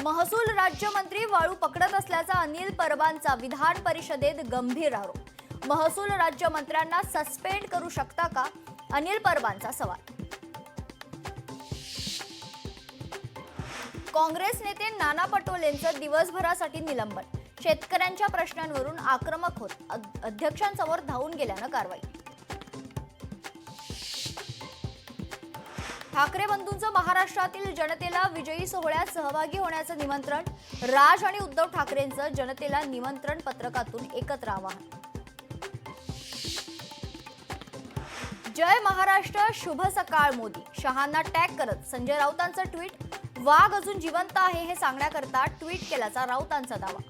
महसूल राज्यमंत्री वाळू पकडत असल्याचा अनिल परबांचा विधान परिषदेत गंभीर आरोप। महसूल राज्यमंत्र्यांना सस्पेंड करू शकता का, अनिल परबांचा सवाल। काँग्रेस नेते नाना पटोलेंचं दिवसभरासाठी निलंबन। शेतकऱ्यांच्या प्रश्नांवरून आक्रमक होत अध्यक्षांसमोर धावून गेल्यानं कारवाई। ठाकरे बंधूंचं महाराष्ट्रातील जनतेला विजयी सोहळ्यात सहभागी होण्याचं निमंत्रण। राज आणि उद्धव ठाकरेंचं जनतेला निमंत्रण पत्रकातून एकत्र आवाहन। जय महाराष्ट्र, शुभ सकाळ मोदी, शहांना टॅग करत संजय राऊतांचं ट्विट। वाघ अजून जिवंत आहे हे सांगण्याकरता ट्विट केल्याचा राऊतांचा दावा।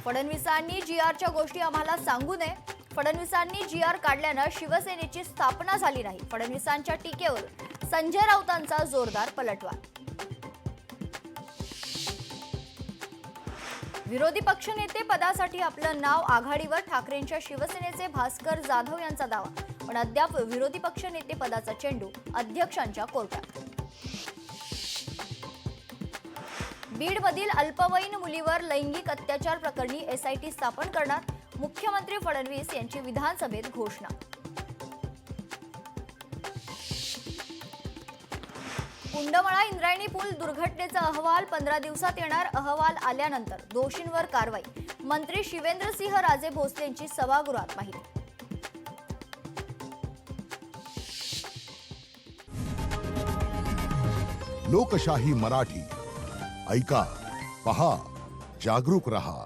फडणवीसांनी जीआरच्या गोष्टी आम्हाला सांगू नये। फडणवीसांनी जीआर काढल्यानं शिवसेनेची स्थापना झाली नाही। फडणवीसांच्या टीकेवर संजय राऊतांचा जोरदार पलटवार। विरोधी पक्षनेते पदासाठी आपलं नाव आघाडीवर, ठाकरेंच्या शिवसेनेचे भास्कर जाधव यांचा दावा। पण अद्याप विरोधी पक्षनेते पदाचा चेंडू अध्यक्षांच्या कोर्टात। बीडमधील अल्पवयीन मुलीवर लैंगिक अत्याचार प्रकरणी एसआयटी स्थापन करणार। मुख्यमंत्री फडणवीस यांची विधानसभेत घोषणा। कुंडमळा इंद्रायणी पूल दुर्घटनेचा अहवाल 15 दिवसात येणार। अहवाल आल्यानंतर दोषींवर कारवाई। मंत्री शिवेंद्रसिंह राजे भोसलेंची सभागृहात माहिती। लोकशाही मराठी ऐका, पहा, जागरूक रहा।